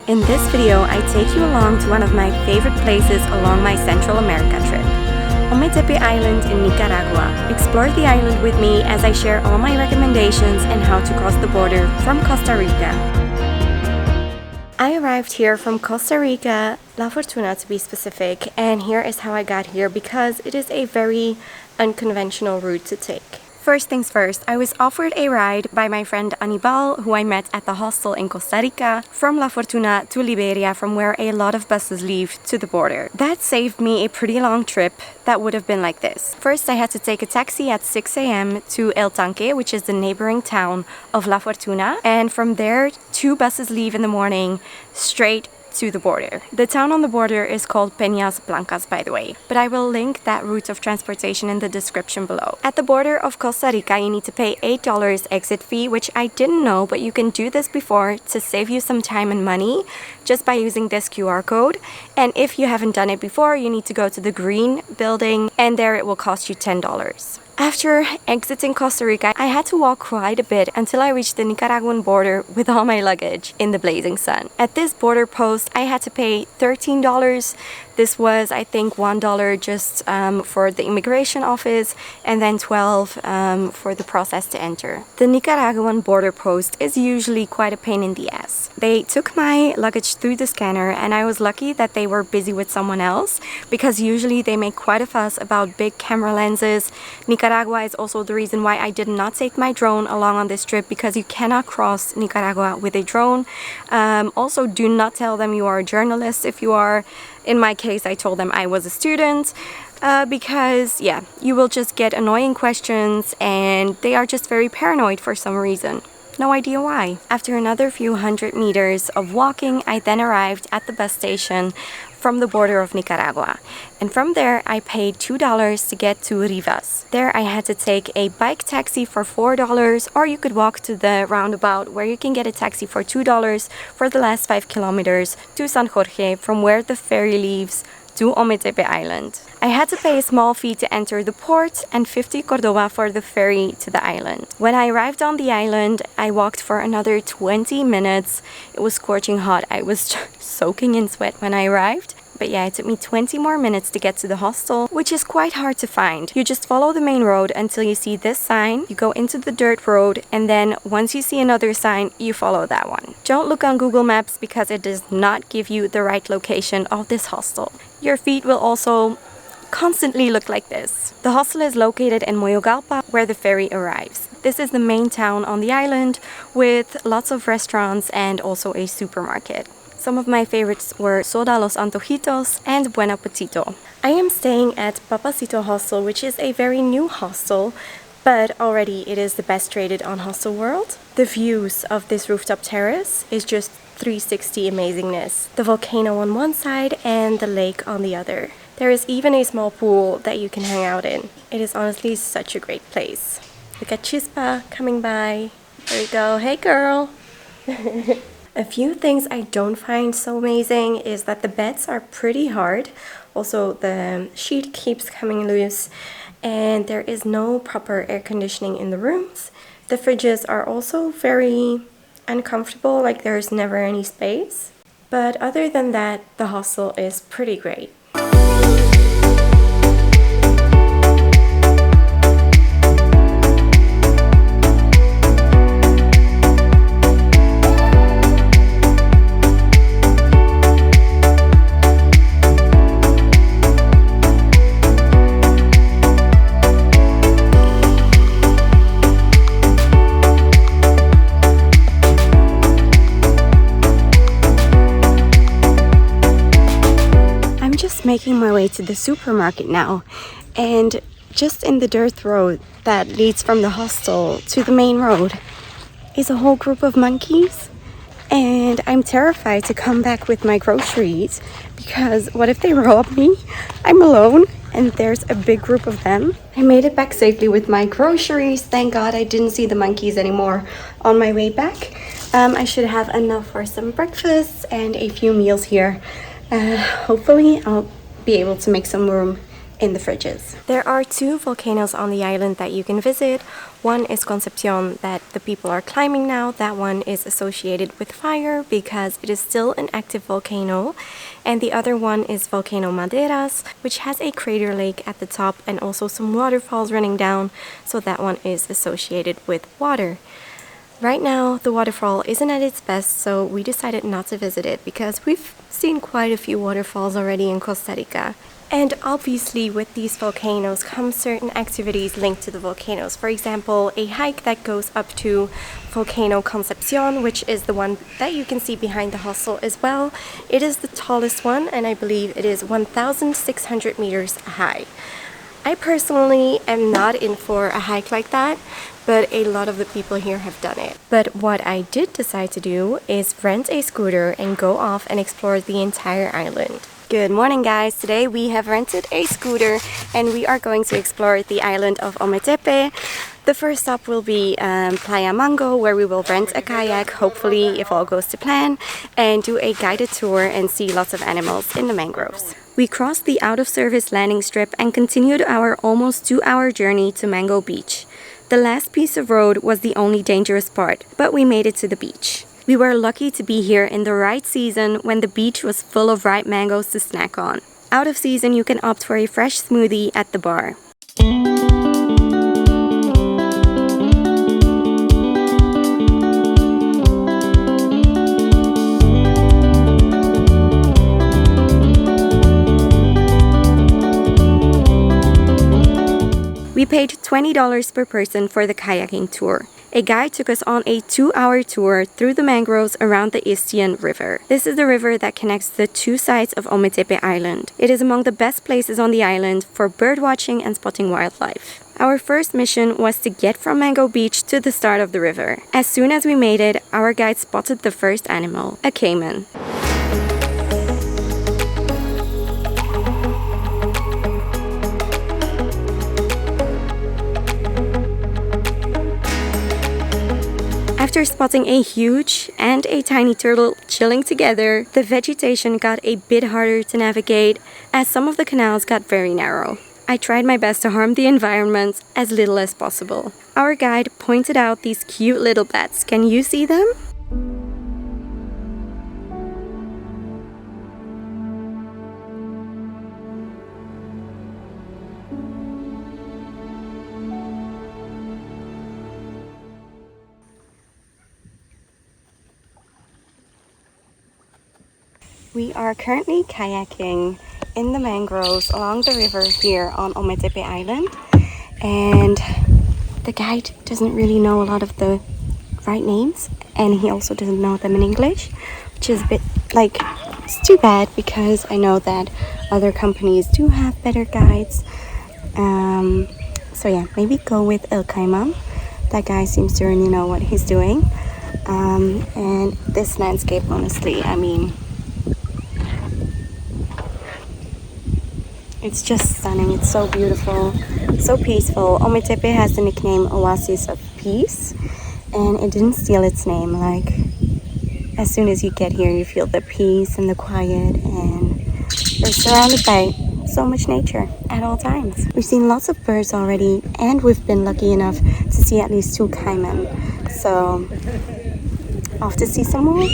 In this video, I take you along to one of my favorite places along my Central America trip, OMETEPE Island in Nicaragua. Explore the island with me as I share all my recommendations and how to cross the border from Costa Rica. I arrived here from Costa Rica, La Fortuna to be specific, and here is how I got here because it is a very unconventional route to take. First things first, I was offered a ride by my friend Anibal, who I met at the hostel in Costa Rica, from La Fortuna to Liberia, from where a lot of buses leave to the border. That saved me a pretty long trip that would have been like this. First, I had to take a taxi at 6 a.m. to El Tanque, which is the neighboring town of La Fortuna, and from there, 2 buses leave in the morning straight to the border. The town on the border is called Peñas Blancas, by the way, but I will link that route of transportation in the description below. At the border of Costa Rica, you need to pay $8 exit fee, which I didn't know, but you can do this before to save you some time and money just by using this QR code. And if you haven't done it before, you need to go to the green building, and there it will cost you $10. After exiting Costa Rica, I had to walk quite a bit until I reached the Nicaraguan border with all my luggage in the blazing sun. At this border post, I had to pay $13. This was, I think, $1 just for the immigration office and then $12 for the process to enter. The Nicaraguan border post is usually quite a pain in the ass. They took my luggage through the scanner, and I was lucky that they were busy with someone else because usually they make quite a fuss about big camera lenses. Nicaragua is also the reason why I did not take my drone along on this trip, because you cannot cross Nicaragua with a drone. Also, do not tell them you are a journalist if you are. In my case, I told them I was a student because, yeah, you will just get annoying questions and they are just very paranoid for some reason. No idea why. After another few hundred meters of walking, I then arrived at the bus station from the border of Nicaragua. And from there, I paid $2 to get to Rivas. There, I had to take a bike taxi for $4, or you could walk to the roundabout where you can get a taxi for $2 for the last 5 kilometers to San Jorge, from where the ferry leaves to OMETEPE Island. I had to pay a small fee to enter the port and 50 Cordoba for the ferry to the island. When I arrived on the island, I walked for another 20 minutes. It was scorching hot. I was soaking in sweat when I arrived. But yeah, it took me 20 more minutes to get to the hostel, which is quite hard to find. You just follow the main road until you see this sign, you go into the dirt road, and then once you see another sign, you follow that one. Don't look on Google Maps because it does not give you the right location of this hostel. Your feet will also constantly look like this. The hostel is located in Moyogalpa, where the ferry arrives. This is the main town on the island with lots of restaurants and also a supermarket. Some of my favorites were Soda Los Antojitos and Buen Apetito. I am staying at Papacito Hostel, which is a very new hostel, but already it is the best rated on Hostel World. The views of this rooftop terrace is just 360 amazingness. The volcano on one side and the lake on the other. There is even a small pool that you can hang out in. It is honestly such a great place. Look at Chispa coming by. There you go. Hey girl! A few things I don't find so amazing is that the beds are pretty hard. Also, the sheet keeps coming loose, and there is no proper air conditioning in the rooms. The fridges are also very uncomfortable, like there's never any space. But other than that, the hostel is pretty great. Making my way to the supermarket now, and just in the dirt road that leads from the hostel to the main road is a whole group of monkeys, and I'm terrified to come back with my groceries because what if they rob me? I'm alone and there's a big group of them. I made it back safely with my groceries. Thank God I didn't see the monkeys anymore on my way back. I should have enough for some breakfast and a few meals here. Hopefully I'll be able to make some room in the fridges. There are 2 volcanoes on the island that you can visit. One is Concepcion that the people are climbing now. That one is associated with fire because it is still an active volcano. And the other one is Volcano Maderas, which has a crater lake at the top and also some waterfalls running down. So that one is associated with water. Right now, the waterfall isn't at its best, so we decided not to visit it because we've seen quite a few waterfalls already in Costa Rica. And obviously with these volcanoes come certain activities linked to the volcanoes. For example, a hike that goes up to Volcano Concepcion, which is the one that you can see behind the hostel as well. It is the tallest one and I believe it is 1,600 meters high. I personally am not in for a hike like that, but a lot of the people here have done it. But what I did decide to do is rent a scooter and go off and explore the entire island. Good morning guys, today we have rented a scooter and we are going to explore the island of OMETEPE. The first stop will be Playa Mango, where we will rent a kayak, hopefully if all goes to plan, and do a guided tour and see lots of animals in the mangroves. We crossed the out-of-service landing strip and continued our almost 2-hour journey to Mango Beach. The last piece of road was the only dangerous part, but we made it to the beach. We were lucky to be here in the right season when the beach was full of ripe mangoes to snack on. Out of season, you can opt for a fresh smoothie at the bar. We paid $20 per person for the kayaking tour. A guide took us on a 2-hour tour through the mangroves around the Istian River. This is the river that connects the 2 sides of OMETEPE Island. It is among the best places on the island for bird watching and spotting wildlife. Our first mission was to get from Mango Beach to the start of the river. As soon as we made it, our guide spotted the first animal, a caiman. After spotting a huge and a tiny turtle chilling together, the vegetation got a bit harder to navigate as some of the canals got very narrow. I tried my best to harm the environment as little as possible. Our guide pointed out these cute little bats. Can you see them? We are currently kayaking in the mangroves along the river here on OMETEPE Island, and the guide doesn't really know a lot of the right names, and he also doesn't know them in English, which is a bit like, it's too bad because I know that other companies do have better guides. So yeah, maybe go with El Caimán. That guy seems to really know what he's doing. And this landscape, honestly, I mean, it's just stunning. It's so beautiful, so peaceful. OMETEPE has the nickname Oasis of Peace, and it didn't steal its name. Like, as soon as you get here, you feel the peace and the quiet, and you're surrounded by so much nature at all times. We've seen lots of birds already, and we've been lucky enough to see at least 2 caiman. So, off to see some more.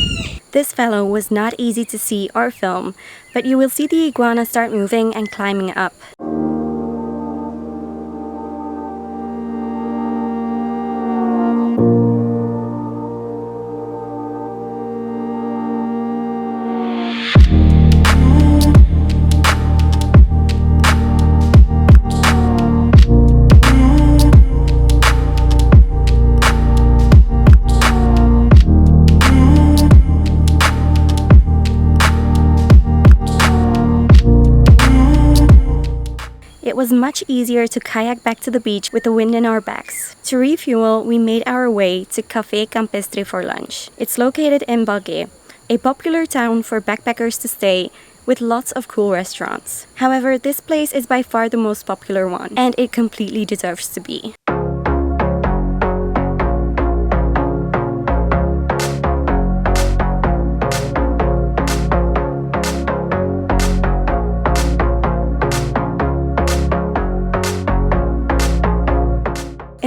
This fellow was not easy to see or film, but you will see the iguana start moving and climbing up. It was much easier to kayak back to the beach with the wind in our backs. To refuel, we made our way to Café Campestre for lunch. It's located in Balgue, a popular town for backpackers to stay, with lots of cool restaurants. However, this place is by far the most popular one, and it completely deserves to be.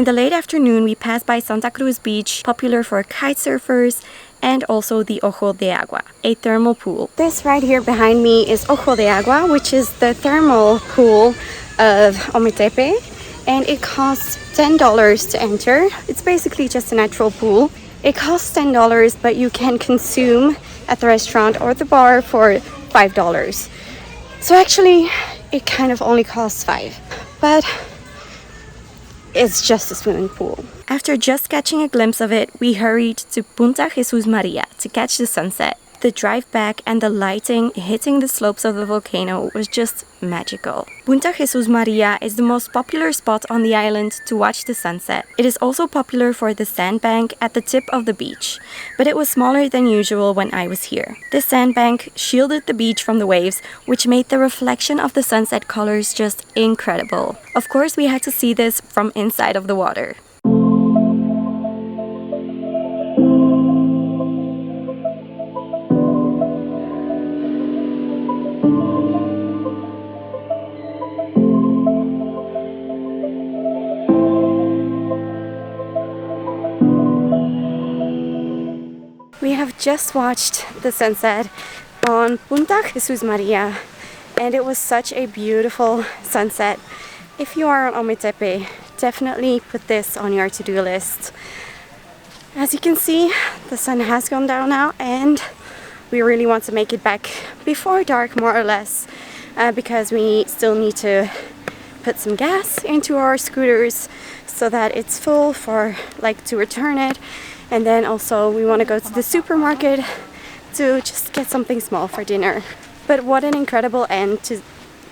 the late afternoon, we passed by Santa Cruz Beach, popular for kite surfers, and also the Ojo de Agua, a thermal pool. This right here behind me is Ojo de Agua, which is the thermal pool of OMETEPE, and it costs $10 to enter. It's basically just a natural pool. It costs $10, but you can consume at the restaurant or the bar for $5. So actually, it kind of only costs $5, but it's just a swimming pool. After just catching a glimpse of it, we hurried to Punta Jesus Maria to catch the sunset. The drive back and the lighting hitting the slopes of the volcano was just magical. Punta Jesus Maria is the most popular spot on the island to watch the sunset. It is also popular for the sandbank at the tip of the beach, but it was smaller than usual when I was here. The sandbank shielded the beach from the waves, which made the reflection of the sunset colors just incredible. Of course, we had to see this from inside of the water. We have just watched the sunset on Punta Jesus Maria, and it was such a beautiful sunset. If you are on OMETEPE, definitely put this on your to-do list. As you can see, the sun has gone down now, and we really want to make it back before dark, more or less, because we still need to put some gas into our scooters so that it's full for to return it. And then also we want to go to the supermarket to just get something small for dinner. But what an incredible end to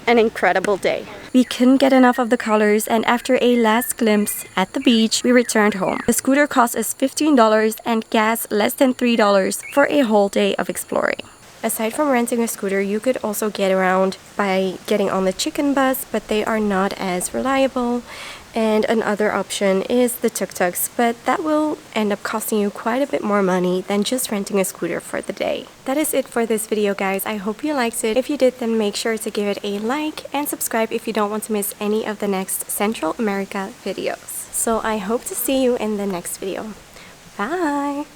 an incredible day. We couldn't get enough of the colors, and after a last glimpse at the beach, we returned home. The scooter cost us $15 and gas less than $3 for a whole day of exploring. Aside from renting a scooter, you could also get around by getting on the chicken bus, but they are not as reliable. And another option is the tuk-tuks, but that will end up costing you quite a bit more money than just renting a scooter for the day. That is it for this video, guys. I hope you liked it. If you did, then make sure to give it a like and subscribe if you don't want to miss any of the next Central America videos. So I hope to see you in the next video. Bye!